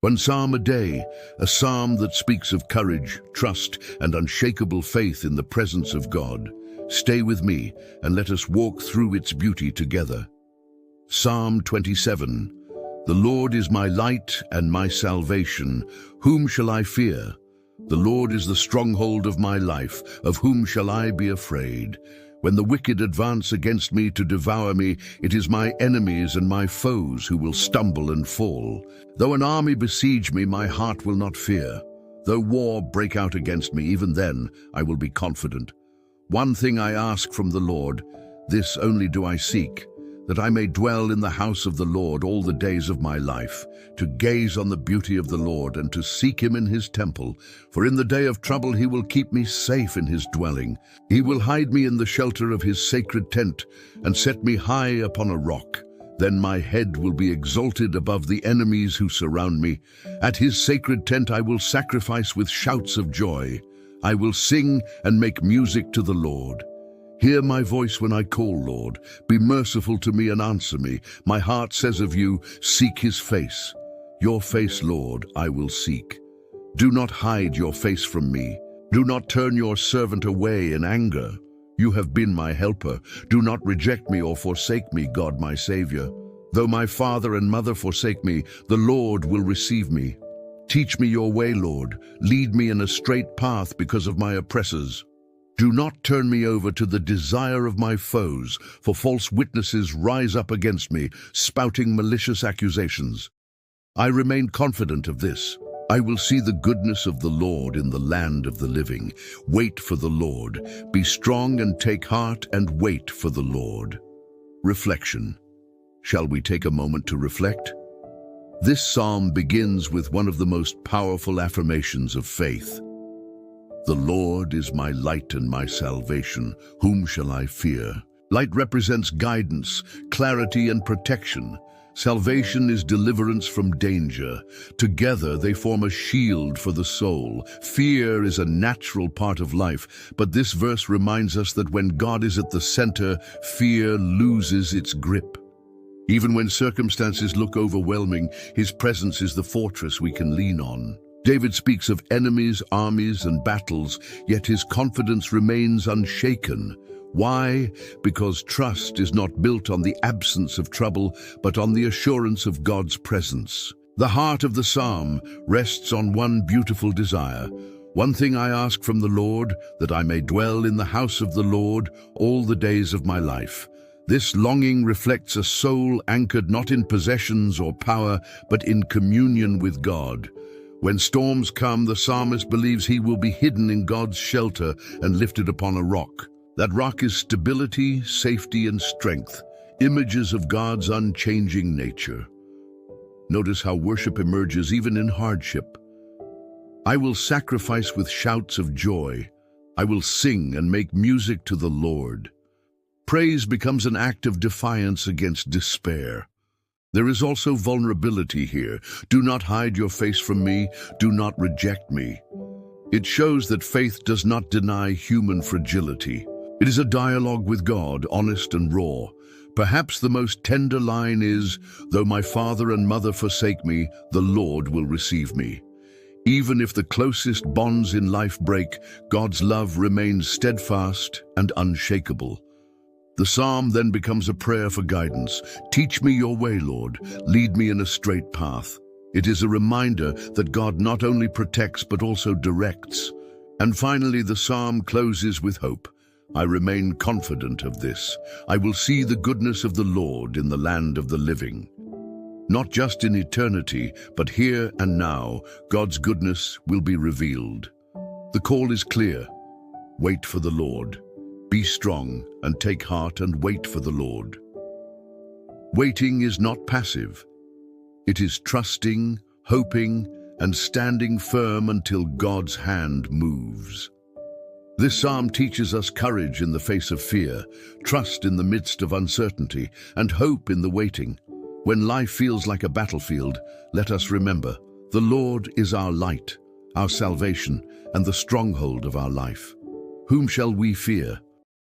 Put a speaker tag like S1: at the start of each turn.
S1: One psalm a day, a psalm that speaks of courage, trust, and unshakable faith in the presence of God. Stay with me and let us walk through its beauty together. Psalm 27. The Lord is my light and my salvation. Whom shall I fear? The Lord is the stronghold of my life. Of whom shall I be afraid? When the wicked advance against me to devour me, it is my enemies and my foes who will stumble and fall. Though an army besiege me, my heart will not fear. Though war break out against me, even then I will be confident. One thing I ask from the Lord, this only do I seek, that I may dwell in the house of the Lord all the days of my life, to gaze on the beauty of the Lord and to seek him in his temple. For in the day of trouble he will keep me safe in his dwelling. He will hide me in the shelter of his sacred tent and set me high upon a rock. Then my head will be exalted above the enemies who surround me. At his sacred tent I will sacrifice with shouts of joy. I will sing and make music to the Lord. Hear my voice when I call, Lord. Be merciful to me and answer me. My heart says of you, seek his face. Your face, Lord, I will seek. Do not hide your face from me. Do not turn your servant away in anger. You have been my helper. Do not reject me or forsake me, God my Savior. Though my father and mother forsake me, the Lord will receive me. Teach me your way, Lord. Lead me in a straight path because of my oppressors. Do not turn me over to the desire of my foes, for false witnesses rise up against me, spouting malicious accusations. I remain confident of this. I will see the goodness of the Lord in the land of the living. Wait for the Lord. Be strong and take heart and wait for the Lord. Reflection. Shall we take a moment to reflect? This psalm begins with one of the most powerful affirmations of faith. The Lord is my light and my salvation. Whom shall I fear? Light represents guidance, clarity, and protection. Salvation is deliverance from danger. Together they form a shield for the soul. Fear is a natural part of life, but this verse reminds us that when God is at the center, fear loses its grip. Even when circumstances look overwhelming, his presence is the fortress we can lean on. David speaks of enemies, armies, and battles, yet his confidence remains unshaken. Why? Because trust is not built on the absence of trouble, but on the assurance of God's presence. The heart of the psalm rests on one beautiful desire. One thing I ask from the Lord, that I may dwell in the house of the Lord all the days of my life. This longing reflects a soul anchored not in possessions or power, but in communion with God. When storms come, the psalmist believes he will be hidden in God's shelter and lifted upon a rock. That rock is stability, safety, and strength, images of God's unchanging nature. Notice how worship emerges even in hardship. I will sacrifice with shouts of joy. I will sing and make music to the Lord. Praise becomes an act of defiance against despair. There is also vulnerability here. Do not hide your face from me. Do not reject me. It shows that faith does not deny human fragility. It is a dialogue with God, honest and raw. Perhaps the most tender line is, though my father and mother forsake me, the Lord will receive me. Even if the closest bonds in life break, God's love remains steadfast and unshakable. The psalm then becomes a prayer for guidance. Teach me your way, Lord. Lead me in a straight path. It is a reminder that God not only protects but also directs. And finally, the psalm closes with hope. I remain confident of this. I will see the goodness of the Lord in the land of the living. Not just in eternity, but here and now, God's goodness will be revealed. The call is clear. Wait for the Lord. Be strong and take heart and wait for the Lord. Waiting is not passive. It is trusting, hoping, and standing firm until God's hand moves. This psalm teaches us courage in the face of fear, trust in the midst of uncertainty, and hope in the waiting. When life feels like a battlefield, let us remember, the Lord is our light, our salvation, and the stronghold of our life. Whom shall we fear?